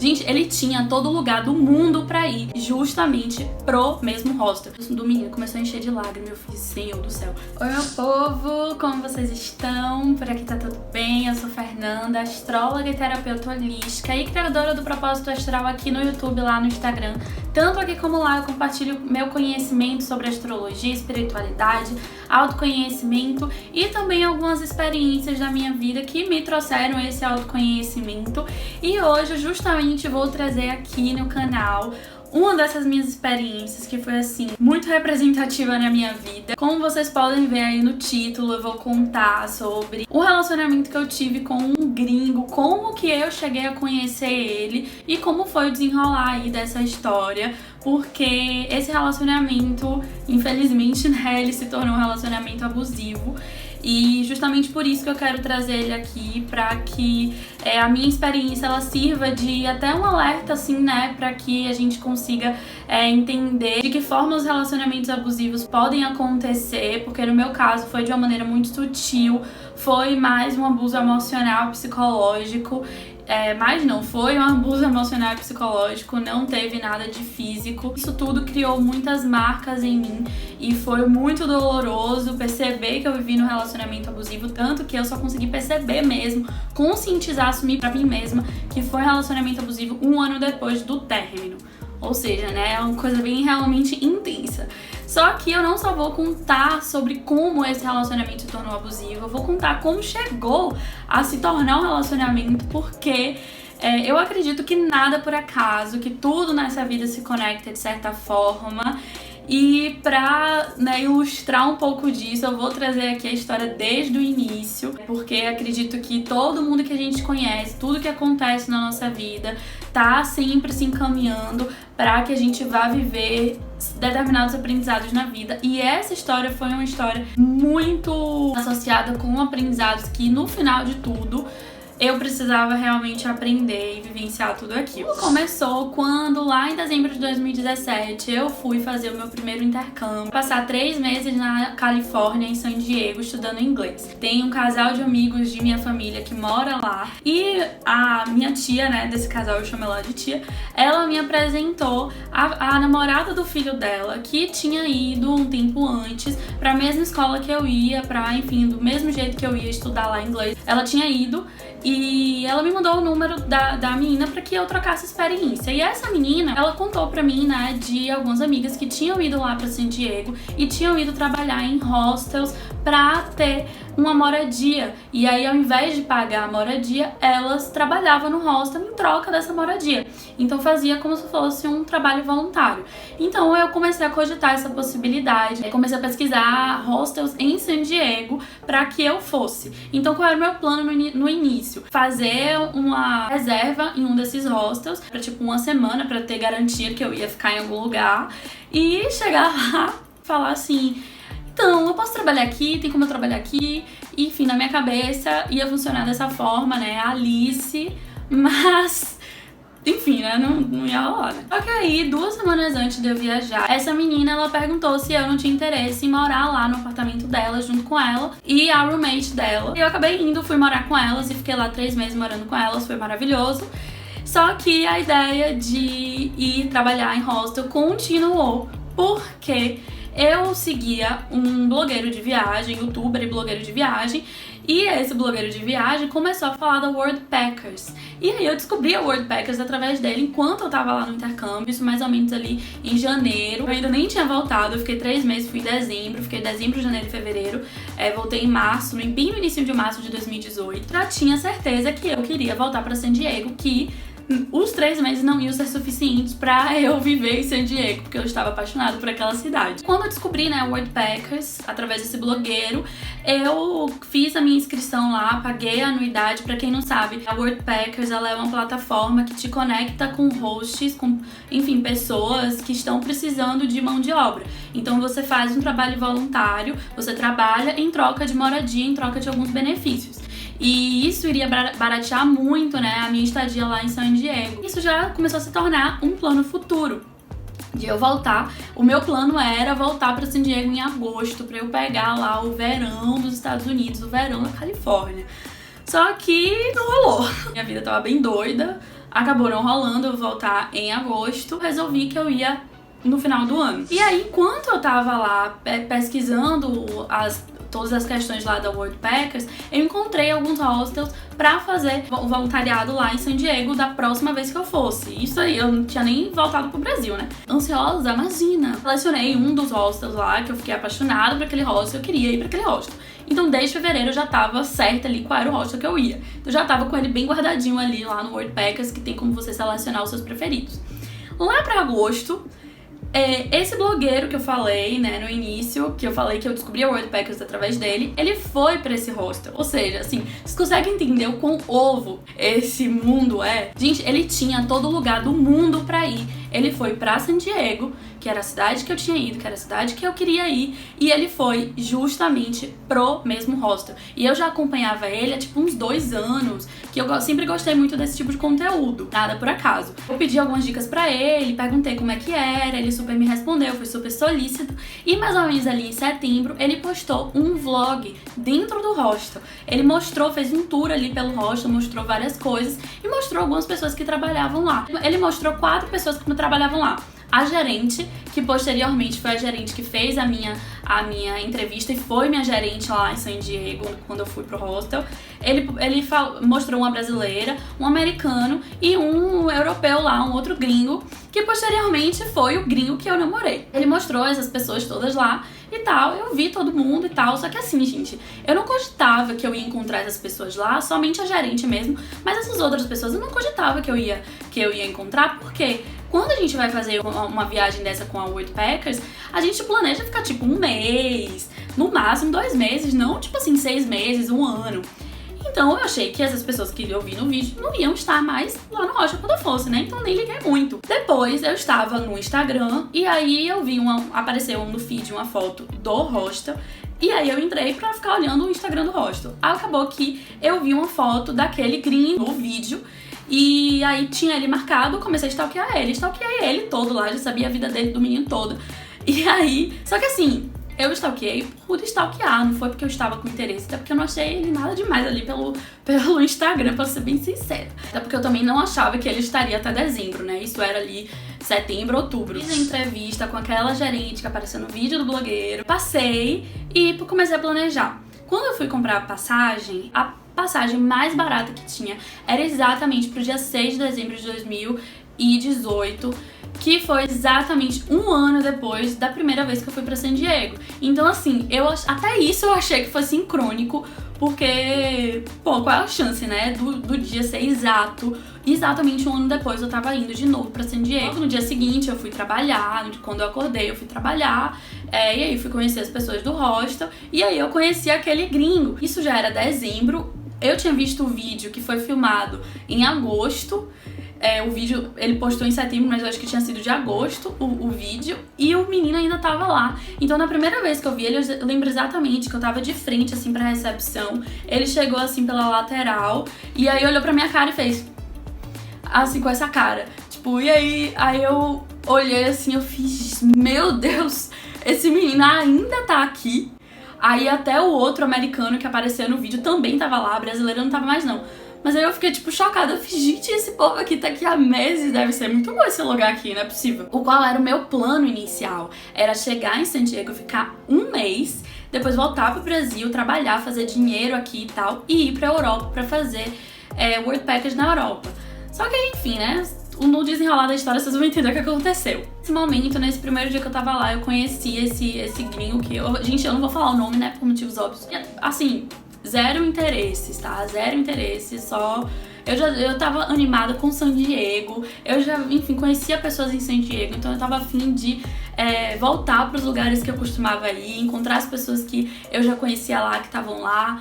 Gente, ele tinha todo lugar do mundo pra ir, justamente pro mesmo hostel. Do menino começou a encher de lágrimas, eu fiz, Senhor do céu. Oi, meu povo, como vocês estão? Por aqui tá tudo bem? Eu sou Fernanda, astróloga e terapeuta holística e criadora do Propósito Astral aqui no YouTube, lá no Instagram. Tanto aqui como lá eu compartilho meu conhecimento sobre astrologia, espiritualidade, autoconhecimento e também algumas experiências da minha vida que me trouxeram esse autoconhecimento. E hoje, justamente, vou trazer aqui no canal uma dessas minhas experiências que foi, assim, muito representativa na minha vida. Como vocês podem ver aí no título, eu vou contar sobre o relacionamento que eu tive com um gringo, como que eu cheguei a conhecer ele e como foi o desenrolar aí dessa história, porque esse relacionamento, infelizmente, né, ele se tornou um relacionamento abusivo. E justamente por isso que eu quero trazer ele aqui, pra que a minha experiência ela sirva de até um alerta, assim, né, pra que a gente consiga entender de que forma os relacionamentos abusivos podem acontecer, porque no meu caso foi de uma maneira muito sutil, foi mais um abuso emocional, psicológico. Mas não, foi um abuso emocional e psicológico, não teve nada de físico. Isso tudo criou muitas marcas em mim e foi muito doloroso perceber que eu vivi num relacionamento abusivo, tanto que eu só consegui perceber mesmo, conscientizar, assumir pra mim mesma que foi um relacionamento abusivo 1 ano depois do término. Ou seja, né, é uma coisa bem realmente intensa. Só que eu não só vou contar sobre como esse relacionamento se tornou abusivo, eu vou contar como chegou a se tornar um relacionamento, porque eu acredito que nada por acaso, que tudo nessa vida se conecta de certa forma. E pra, né, ilustrar um pouco disso, eu vou trazer aqui a história desde o início, porque acredito que todo mundo que a gente conhece, tudo que acontece na nossa vida, tá sempre se encaminhando para que a gente vá viver determinados aprendizados na vida. E essa história foi uma história muito associada com aprendizados que, no final de tudo, eu precisava realmente aprender e vivenciar tudo aquilo. Começou quando, lá em dezembro de 2017, eu fui fazer o meu primeiro intercâmbio. Passar 3 meses na Califórnia, em San Diego, estudando inglês. Tem um casal de amigos de minha família que mora lá. E a minha tia, né, desse casal, eu chamo ela de tia, ela me apresentou a namorada do filho dela, que tinha ido um tempo antes pra mesma escola que eu ia, pra, enfim, do mesmo jeito que eu ia estudar lá inglês. Ela tinha ido e ela me mandou o número da menina pra que eu trocasse experiência. E essa menina, ela contou pra mim, né, de algumas amigas que tinham ido lá pra San Diego e tinham ido trabalhar em hostels pra ter uma moradia. E aí, ao invés de pagar a moradia, elas trabalhavam no hostel em troca dessa moradia. Então fazia como se fosse um trabalho voluntário. Então eu comecei a cogitar essa possibilidade. Comecei a pesquisar hostels em San Diego pra que eu fosse. Então qual era o meu plano no início? Fazer uma reserva em um desses hostels pra tipo 1 semana, pra ter garantia que eu ia ficar em algum lugar. E chegar lá, falar assim: então, eu posso trabalhar aqui, tem como eu trabalhar aqui. Enfim, na minha cabeça ia funcionar dessa forma, né? Alice, mas enfim, né? Não ia rolar, né? Só que aí, 2 semanas antes de eu viajar, essa menina, ela perguntou se eu não tinha interesse em morar lá no apartamento dela, junto com ela e a roommate dela. E eu acabei indo, fui morar com elas e fiquei lá 3 meses morando com elas, foi maravilhoso. Só que a ideia de ir trabalhar em hostel continuou, porque eu seguia um blogueiro de viagem, youtuber e blogueiro de viagem, e esse blogueiro de viagem começou a falar da Worldpackers. E aí eu descobri a Worldpackers através dele enquanto eu tava lá no intercâmbio, isso mais ou menos ali em janeiro. Eu ainda nem tinha voltado, eu fiquei 3 meses, fui em dezembro, fiquei dezembro, janeiro e fevereiro. Voltei em março, bem no início de março de 2018. Já tinha certeza que eu queria voltar pra San Diego, que os 3 meses não iam ser suficientes pra eu viver em San Diego, porque eu estava apaixonada por aquela cidade. Quando eu descobri, né, o Worldpackers, através desse blogueiro, eu fiz a minha inscrição lá, paguei a anuidade. Pra quem não sabe, a Worldpackers, ela é uma plataforma que te conecta com hosts, com, enfim, pessoas que estão precisando de mão de obra. Então você faz um trabalho voluntário, você trabalha em troca de moradia, em troca de alguns benefícios. E isso iria baratear muito, né, a minha estadia lá em San Diego. Isso já começou a se tornar um plano futuro de eu voltar. O meu plano era voltar para San Diego em agosto, para eu pegar lá o verão dos Estados Unidos, o verão da Califórnia. Só que não rolou. Minha vida tava bem doida, acabou não rolando eu voltar em agosto. Resolvi que eu ia no final do ano. E aí, enquanto eu tava lá pesquisando todas as questões lá da Worldpackers, eu encontrei alguns hostels pra fazer o voluntariado lá em San Diego da próxima vez que eu fosse. Isso aí, eu não tinha nem voltado pro Brasil, né? Ansiosa, imagina. Selecionei um dos hostels lá, que eu fiquei apaixonada por aquele hostel, eu queria ir pra aquele hostel. Então, desde fevereiro, eu já tava certa ali qual era o hostel que eu ia. Eu já tava com ele bem guardadinho ali lá no Worldpackers, que tem como você selecionar os seus preferidos. Lá pra agosto, esse blogueiro que eu falei, né, no início, que eu falei que eu descobri a Worldpackers através dele, ele foi pra esse hostel. Ou seja, assim, vocês conseguem entender o quão ovo esse mundo é? Gente, ele tinha todo lugar do mundo pra ir. Ele foi pra San Diego, que era a cidade que eu tinha ido, que era a cidade que eu queria ir, e ele foi justamente pro mesmo hostel. E eu já acompanhava ele há tipo uns 2 anos, que eu sempre gostei muito desse tipo de conteúdo, nada por acaso. Eu pedi algumas dicas pra ele, perguntei como é que era, ele super me respondeu, foi super solícito, e mais ou menos ali em setembro, ele postou um vlog dentro do hostel. Ele mostrou, fez um tour ali pelo hostel, mostrou várias coisas, e mostrou algumas pessoas que trabalhavam lá. Ele mostrou 4 pessoas que trabalhavam lá. A gerente, que posteriormente foi a gerente que fez a minha entrevista e foi minha gerente lá em San Diego, quando eu fui pro hostel. Ele mostrou uma brasileira, um americano e um europeu lá, um outro gringo, que posteriormente foi o gringo que eu namorei. Ele mostrou essas pessoas todas lá e tal, eu vi todo mundo e tal, só que assim, gente, eu não cogitava que eu ia encontrar essas pessoas lá, somente a gerente mesmo, mas essas outras pessoas eu não cogitava que eu ia encontrar, porque quando a gente vai fazer uma viagem dessa com a Worldpackers, a gente planeja ficar tipo 1 mês, no máximo 2 meses, não tipo assim 6 meses, 1 ano. Então eu achei que essas pessoas que eu vi no vídeo não iam estar mais lá no hostel quando eu fosse, né? Então nem liguei muito. Depois eu estava no Instagram e aí eu vi apareceu no feed uma foto do hostel. E aí eu entrei pra ficar olhando o Instagram do hostel. Acabou que eu vi uma foto daquele gringo no vídeo. E aí tinha ele marcado, comecei a stalkear ele. Stalkeei ele todo lá, já sabia a vida dele, do menino todo. E aí, só que assim, eu stalkeei por stalkear, não foi porque eu estava com interesse, até porque eu não achei ele nada demais ali pelo Instagram, pra ser bem sincera. Até porque eu também não achava que ele estaria até dezembro, né? Isso era ali setembro, outubro. Fiz a entrevista com aquela gerente que apareceu no vídeo do blogueiro, passei e comecei a planejar. Quando eu fui comprar a passagem mais barata que tinha era exatamente pro dia 6 de dezembro de 2018, que foi exatamente 1 ano depois da primeira vez que eu fui pra San Diego. Então assim, até isso eu achei que foi sincrônico, porque, pô, qual é a chance, né, do dia ser exatamente 1 ano depois eu tava indo de novo pra San Diego. No dia seguinte eu fui trabalhar, quando eu acordei eu fui trabalhar, e aí fui conhecer as pessoas do hostel, e aí eu conheci aquele gringo. Isso já era dezembro, eu tinha visto o vídeo que foi filmado em agosto. O vídeo ele postou em setembro, mas eu acho que tinha sido de agosto o vídeo, e o menino ainda tava lá. Então na primeira vez que eu vi ele, eu lembro exatamente que eu tava de frente assim pra recepção. Ele chegou assim pela lateral e aí olhou pra minha cara e fez assim, com essa cara, tipo, e aí eu olhei assim, eu fiz, meu Deus, esse menino ainda tá aqui. Aí até o outro americano que apareceu no vídeo também tava lá, a brasileira não tava mais não. Mas aí eu fiquei, tipo, chocada. Eu fiz, gente, esse povo aqui tá aqui há meses, deve ser muito bom esse lugar aqui, não é possível. O qual era o meu plano inicial. Era chegar em San Diego, ficar 1 mês, depois voltar pro Brasil, trabalhar, fazer dinheiro aqui e tal, e ir pra Europa pra fazer Worldpackers na Europa. Só que, enfim, né, no desenrolar da história vocês vão entender o que aconteceu. Nesse momento, nesse primeiro dia que eu tava lá, eu conheci esse gringo que gente, eu não vou falar o nome, né, por motivos óbvios. Assim, zero interesses, tá? Zero interesses, só... Eu tava animada com San Diego, eu já, enfim, conhecia pessoas em San Diego, então eu tava afim de voltar pros lugares que eu costumava ir, encontrar as pessoas que eu já conhecia lá, que estavam lá.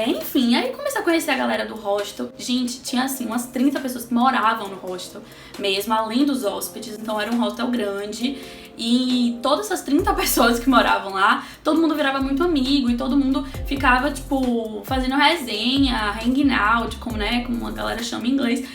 Enfim, aí comecei a conhecer a galera do hostel. Gente, tinha assim umas 30 pessoas que moravam no hostel mesmo, além dos hóspedes, então era um hostel grande. E todas essas 30 pessoas que moravam lá, todo mundo virava muito amigo e todo mundo ficava, tipo, fazendo resenha, hanging out, como a galera chama em inglês,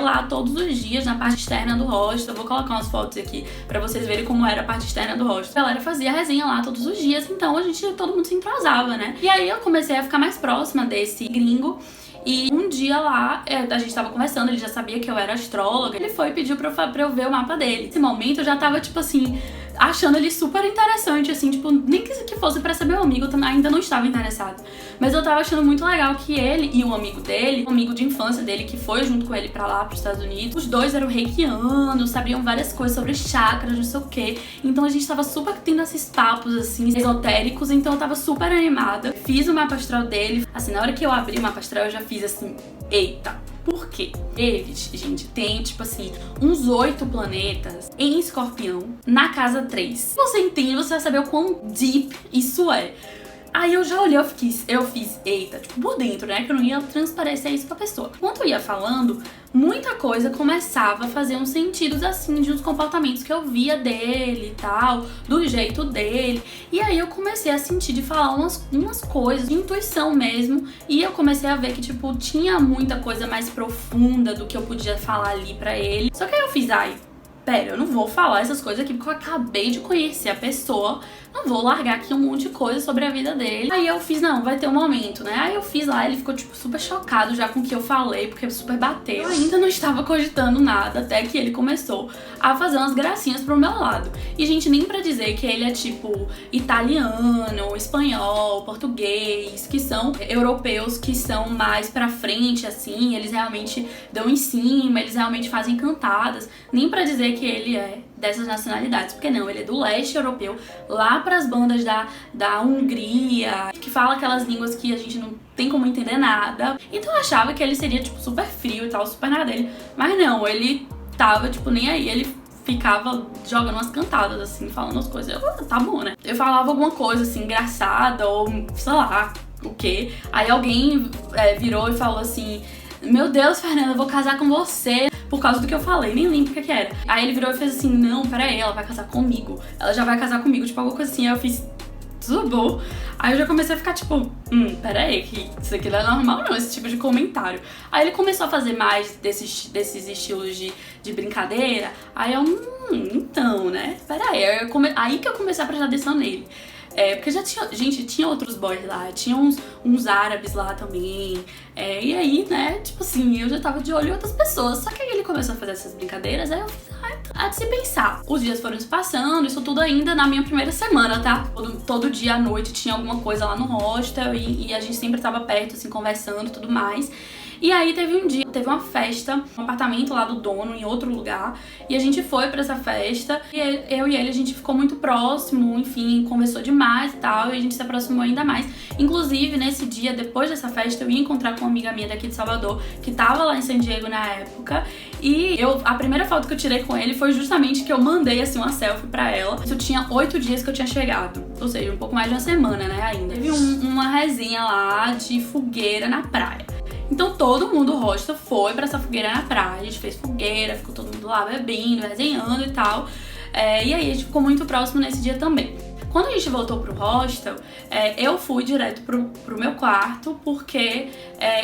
lá todos os dias na parte externa do hostel. Eu vou colocar umas fotos aqui pra vocês verem como era a parte externa do hostel. A galera fazia resenha lá todos os dias, então todo mundo se entrosava, né? E aí eu comecei a ficar mais próxima desse gringo. E um dia lá, a gente tava conversando, ele já sabia que eu era astróloga. Ele foi e pediu pra eu ver o mapa dele. Nesse momento eu já tava, tipo assim, achando ele super interessante, assim, tipo, nem que fosse pra ser meu amigo, eu ainda não estava interessado. Mas eu tava achando muito legal que ele e um amigo dele, um amigo de infância dele, que foi junto com ele pra lá, pros Estados Unidos, os dois eram reikianos, sabiam várias coisas sobre chakras, não sei o quê. Então a gente tava super tendo esses papos, assim, esotéricos, então eu tava super animada. Fiz o mapa astral dele, assim, na hora que eu abri o mapa astral eu já fiz assim, eita. Por quê? Ele, gente, tem, tipo assim, uns 8 planetas em Escorpião na casa 3. Se você entende, você vai saber o quão deep isso é. Aí eu já olhei, eu fiz, eita, tipo, por dentro, né? Que eu não ia transparecer isso pra pessoa. Enquanto eu ia falando, muita coisa começava a fazer uns sentidos assim, de uns comportamentos que eu via dele e tal, do jeito dele. E aí eu comecei a sentir de falar umas coisas, de intuição mesmo. E eu comecei a ver que, tipo, tinha muita coisa mais profunda do que eu podia falar ali pra ele. Só que aí eu fiz, pera, eu não vou falar essas coisas aqui porque eu acabei de conhecer a pessoa, não vou largar aqui um monte de coisa sobre a vida dele. Aí eu fiz, não, vai ter um momento, né? Aí eu fiz lá, ele ficou, tipo, super chocado já com o que eu falei, porque super bateu. Eu ainda não estava cogitando nada, até que ele começou a fazer umas gracinhas pro meu lado. E, gente, nem pra dizer que ele é, tipo, italiano, espanhol, português, que são europeus que são mais pra frente, assim, eles realmente dão em cima, eles realmente fazem cantadas. Nem pra dizer que ele é dessas nacionalidades, porque não, ele é do leste europeu, lá pras bandas da Hungria, que fala aquelas línguas que a gente não tem como entender nada. Então eu achava que ele seria, tipo, super frio e tal, super nada dele. Mas não, ele tava, tipo, nem aí, ele ficava jogando umas cantadas, assim, falando as coisas. Tá bom, né? Eu falava alguma coisa, assim, engraçada, ou sei lá, o quê. Aí alguém virou e falou assim, meu Deus, Fernanda, eu vou casar com você. Por causa do que eu falei, nem lembro o que era. Aí ele virou e fez assim, não, peraí, ela vai casar comigo. Ela já vai casar comigo, tipo, alguma coisa assim. Aí eu fiz, tudo bom. Aí eu já comecei a ficar tipo, peraí, que isso aqui não é normal não, esse tipo de comentário. Aí ele começou a fazer mais desses estilos de brincadeira. Aí eu, então, né, peraí. Aí que eu comecei a prestar atenção nele. Porque já tinha, gente, tinha outros boys lá, tinha uns árabes lá também. E aí, né, tipo assim, eu já tava de olho em outras pessoas. Só que aí ele começou a fazer essas brincadeiras, aí eu fiz, há de se pensar. Os dias foram se passando, isso tudo ainda na minha primeira semana, tá? Todo dia à noite tinha alguma coisa lá no hostel e a gente sempre tava perto, assim, conversando e tudo mais. E aí teve um dia, teve uma festa, um apartamento lá do dono em outro lugar, e a gente foi pra essa festa, e eu e ele, a gente ficou muito próximo, enfim, conversou demais e tal, e a gente se aproximou ainda mais. Inclusive, nesse dia, depois dessa festa, eu ia encontrar com uma amiga minha daqui de Salvador, que tava lá em San Diego na época, e a primeira foto que eu tirei com ele foi justamente que eu mandei, assim, uma selfie pra ela. Isso tinha 8 dias que eu tinha chegado, ou seja, um pouco mais de uma semana, né, ainda. Teve uma resenha lá de fogueira na praia. Então todo mundo, o hostel, foi pra essa fogueira na praia, a gente fez fogueira, ficou todo mundo lá bebendo, resenhando e tal. E aí a gente ficou muito próximo nesse dia também. Quando a gente voltou pro hostel, eu fui direto pro meu quarto, porque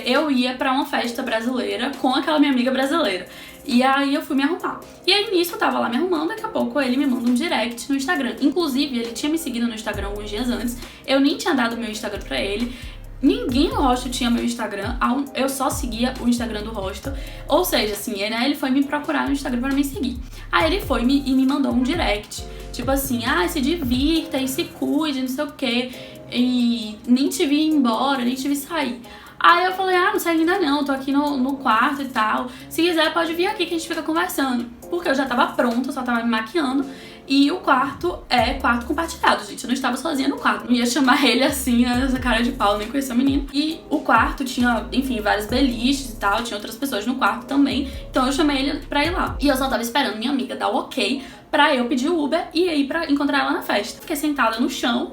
eu ia pra uma festa brasileira com aquela minha amiga brasileira. E aí eu fui me arrumar. E aí nisso eu tava lá me arrumando, daqui a pouco ele me manda um direct no Instagram. Inclusive, ele tinha me seguido no Instagram alguns dias antes, eu nem tinha dado meu Instagram pra ele. Ninguém no hostel tinha meu Instagram, eu só seguia o Instagram do hostel. Ou seja, assim, né, ele foi me procurar no Instagram pra me seguir. Aí ele foi e me mandou um direct, tipo assim, se divirta e se cuide, não sei o quê. E nem te vi ir embora, nem te vi sair. Aí eu falei, não sai ainda não, tô aqui no quarto e tal. Se quiser pode vir aqui que a gente fica conversando. Porque eu já tava pronta, só tava me maquiando. E o quarto é quarto compartilhado, gente. Eu não estava sozinha no quarto. Não ia chamar ele assim, essa cara de pau, nem conhecia o menino. E o quarto tinha, enfim, vários beliches e tal. Tinha outras pessoas no quarto também. Então eu chamei ele pra ir lá. E eu só tava esperando minha amiga dar o ok pra eu pedir o Uber e ir pra encontrar ela na festa. Fiquei sentada no chão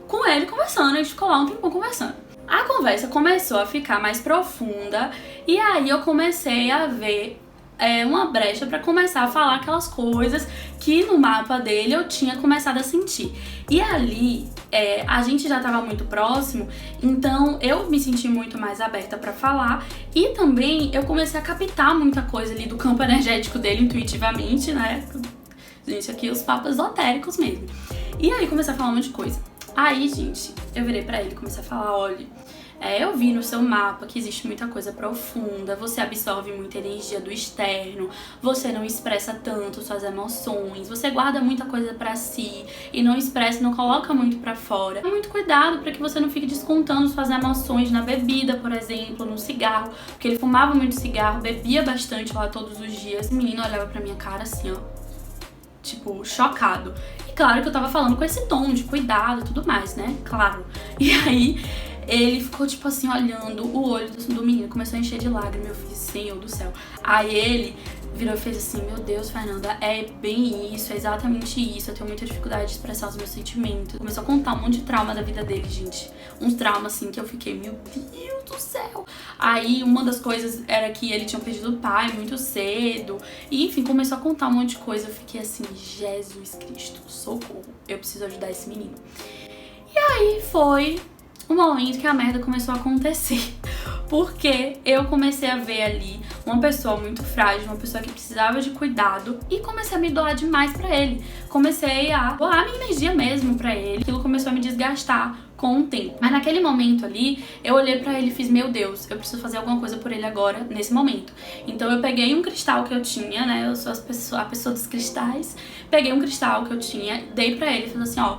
com ele conversando. A gente ficou lá um tempão conversando. A conversa começou a ficar mais profunda. E aí eu comecei a ver uma brecha pra começar a falar aquelas coisas que no mapa dele eu tinha começado a sentir. E ali a gente já tava muito próximo, então eu me senti muito mais aberta pra falar e também eu comecei a captar muita coisa ali do campo energético dele intuitivamente, né? Gente, aqui os papos esotéricos mesmo. E aí comecei a falar um monte de coisa. Aí, gente, eu virei pra ele e comecei a falar, olha, eu vi no seu mapa que existe muita coisa profunda, você absorve muita energia do externo, você não expressa tanto suas emoções, você guarda muita coisa pra si e não expressa, não coloca muito pra fora. Tenha muito cuidado pra que você não fique descontando suas emoções na bebida, por exemplo, no cigarro, porque ele fumava muito cigarro, bebia bastante lá todos os dias. O menino olhava pra minha cara assim, ó, tipo, chocado. E claro que eu tava falando com esse tom de cuidado e tudo mais, né? Claro. E aí ele ficou, tipo assim, olhando, o olho do menino começou a encher de lágrimas. Eu fiz, Senhor do céu. Aí ele virou e fez assim, meu Deus, Fernanda, é bem isso, é exatamente isso, eu tenho muita dificuldade de expressar os meus sentimentos. Começou a contar um monte de trauma da vida dele, gente. Uns traumas, assim, que eu fiquei, meu Deus do céu. Aí, uma das coisas era que ele tinha perdido o pai muito cedo. E, enfim, começou a contar um monte de coisa. Eu fiquei assim, Jesus Cristo, socorro, eu preciso ajudar esse menino. E aí foi o momento que a merda começou a acontecer. Porque eu comecei a ver ali uma pessoa muito frágil, uma pessoa que precisava de cuidado, e comecei a me doar demais pra ele. Comecei a doar minha energia mesmo pra ele. Aquilo começou a me desgastar com o tempo. Mas naquele momento ali, eu olhei pra ele e fiz, meu Deus, eu preciso fazer alguma coisa por ele agora, nesse momento. Então eu peguei um cristal que eu tinha, né, eu sou a pessoa dos cristais, peguei um cristal que eu tinha, dei pra ele e falei assim, ó,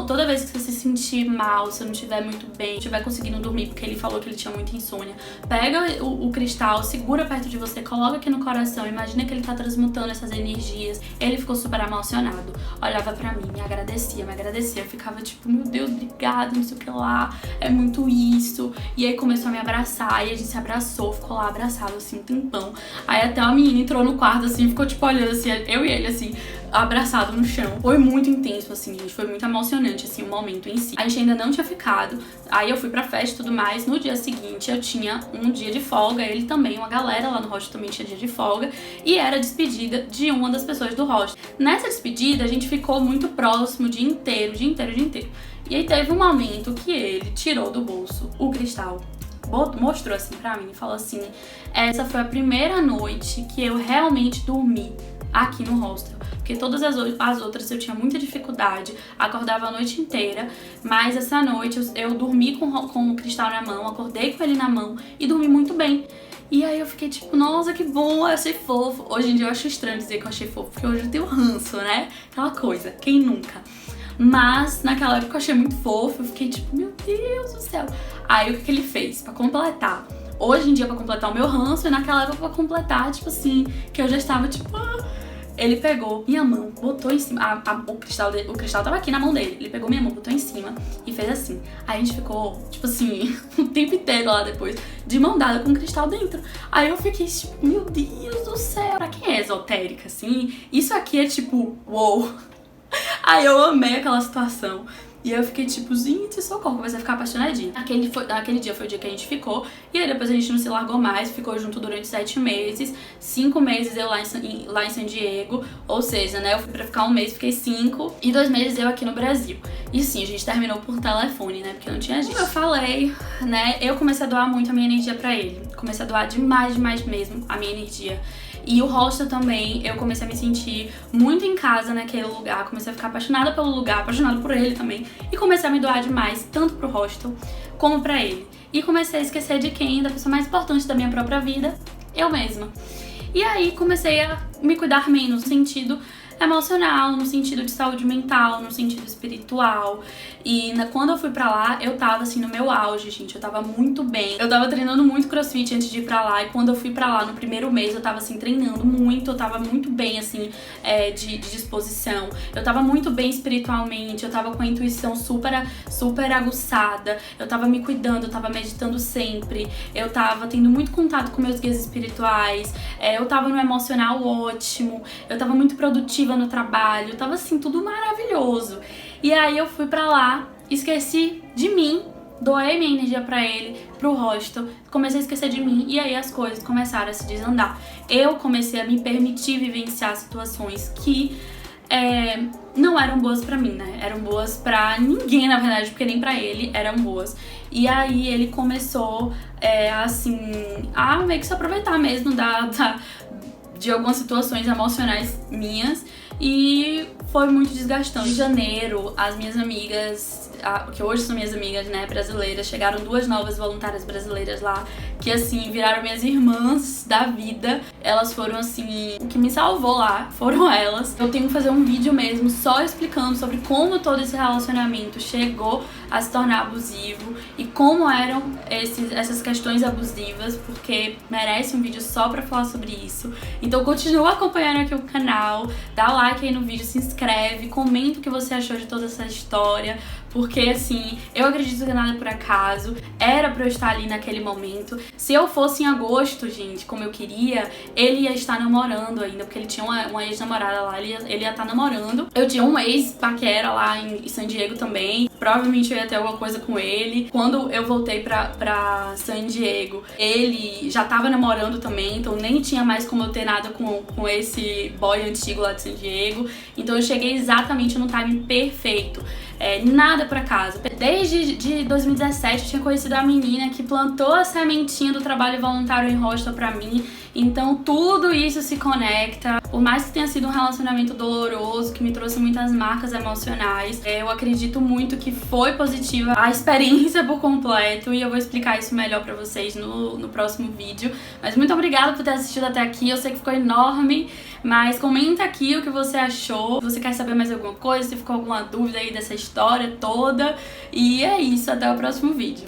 toda vez que você se sentir mal, se eu não estiver muito bem, não estiver conseguindo dormir, porque ele falou que ele tinha muita insônia, pega o cristal, segura perto de você, coloca aqui no coração, imagina que ele tá transmutando essas energias. Ele ficou super emocionado, olhava pra mim, me agradecia, eu ficava tipo, meu Deus, obrigada, não sei o que lá, é muito isso. E aí começou a me abraçar, e a gente se abraçou, ficou lá abraçado assim um tempão. Aí até uma menina entrou no quarto assim, ficou tipo olhando assim, eu e ele assim, abraçado no chão. Foi muito intenso assim, gente, foi muito emocionante assim o momento em si. A gente ainda não tinha ficado, aí eu fui pra festa e tudo mais. No dia seguinte eu tinha um dia de folga, ele também, uma galera lá no hostel também tinha dia de folga, e era a despedida de uma das pessoas do hostel. Nessa despedida a gente ficou muito próximo o dia inteiro. E aí teve um momento que ele tirou do bolso o cristal, mostrou assim pra mim e falou assim, essa foi a primeira noite que eu realmente dormi aqui no hostel, porque todas as outras eu tinha muita dificuldade, acordava a noite inteira, mas essa noite eu dormi com o cristal na mão, acordei com ele na mão e dormi muito bem. E aí eu fiquei tipo, nossa, que bom, eu achei fofo. Hoje em dia eu acho estranho dizer que eu achei fofo, porque hoje eu tenho ranço, né? Aquela coisa, quem nunca? Mas naquela época eu achei muito fofo, eu fiquei tipo, meu Deus do céu. Aí o que ele fez pra completar? Hoje em dia pra completar o meu ranço, e naquela época pra completar, tipo assim, que eu já estava tipo, ele pegou minha mão, botou em cima, o cristal tava aqui na mão dele, ele pegou minha mão, botou em cima e fez assim. Aí a gente ficou, tipo assim, o tempo inteiro lá depois, de mão dada com o cristal dentro. Aí eu fiquei tipo, meu Deus do céu. Pra quem é esotérica, assim, isso aqui é tipo, uou. Aí eu amei aquela situação. E eu fiquei tipo, gente, socorro, comecei a ficar apaixonadinha. Aquele dia foi o dia que a gente ficou. E aí depois a gente não se largou mais, ficou junto durante 7 meses. 5 meses eu lá em San Diego. Ou seja, né, eu fui pra ficar 1 mês, fiquei 5. E 2 meses eu aqui no Brasil. E sim, a gente terminou por telefone, né, porque não tinha jeito. Como eu falei, né, eu comecei a doar muito a minha energia pra ele. Comecei a doar demais mesmo a minha energia. E o hostel também, eu comecei a me sentir muito em casa naquele lugar, comecei a ficar apaixonada pelo lugar, apaixonada por ele também, e comecei a me doar demais, tanto pro hostel como pra ele. E comecei a esquecer de quem? Da pessoa mais importante da minha própria vida, eu mesma. E aí comecei a me cuidar menos, no sentido emocional, no sentido de saúde mental, no sentido espiritual. E quando eu fui pra lá, eu tava assim no meu auge, gente, eu tava muito bem. Eu tava treinando muito crossfit antes de ir pra lá, e quando eu fui pra lá no primeiro mês, eu tava assim treinando muito, eu tava muito bem assim, de disposição. Eu tava muito bem espiritualmente, eu tava com a intuição super aguçada, eu tava me cuidando, eu tava meditando sempre, eu tava tendo muito contato com meus guias espirituais, eu tava no emocional ótimo, eu tava muito produtiva no trabalho, tava assim, tudo maravilhoso. E aí eu fui pra lá, esqueci de mim, doei minha energia pra ele, pro hostel, comecei a esquecer de mim, e aí as coisas começaram a se desandar. Eu comecei a me permitir vivenciar situações que não eram boas pra mim, né? Eram boas pra ninguém, na verdade, porque nem pra ele eram boas. E aí ele começou, assim, a meio que se aproveitar mesmo de algumas situações emocionais minhas, e foi muito desgastante. Em janeiro, as minhas amigas que hoje são minhas amigas, né, brasileiras. Chegaram 2 novas voluntárias brasileiras lá, que assim, viraram minhas irmãs da vida. Elas foram assim, o que me salvou lá foram elas. Eu tenho que fazer um vídeo mesmo só explicando sobre como todo esse relacionamento chegou a se tornar abusivo e como eram essas questões abusivas, porque merece um vídeo só pra falar sobre isso. Então continua acompanhando aqui o canal, dá like aí no vídeo, se inscreve, comenta o que você achou de toda essa história, porque assim, eu acredito que nada é por acaso, era pra eu estar ali naquele momento. Se eu fosse em agosto, gente, como eu queria, ele ia estar namorando ainda, porque ele tinha uma ex-namorada lá, ele ia estar namorando. Eu tinha um ex-paquera lá em San Diego também, provavelmente eu ia ter alguma coisa com ele. Quando eu voltei pra San Diego, ele já tava namorando também, então nem tinha mais como eu ter nada com esse boy antigo lá de San Diego. Então eu cheguei exatamente no timing perfeito. Nada por acaso. Desde 2017 eu tinha conhecido a menina que plantou a sementinha do trabalho voluntário em hostel pra mim. Então tudo isso se conecta. Por mais que tenha sido um relacionamento doloroso, que me trouxe muitas marcas emocionais, eu acredito muito que foi positiva a experiência por completo, e eu vou explicar isso melhor pra vocês no próximo vídeo. Mas muito obrigada por ter assistido até aqui, eu sei que ficou enorme, mas comenta aqui o que você achou, se você quer saber mais alguma coisa, se ficou alguma dúvida aí dessa história toda. E é isso, até o próximo vídeo.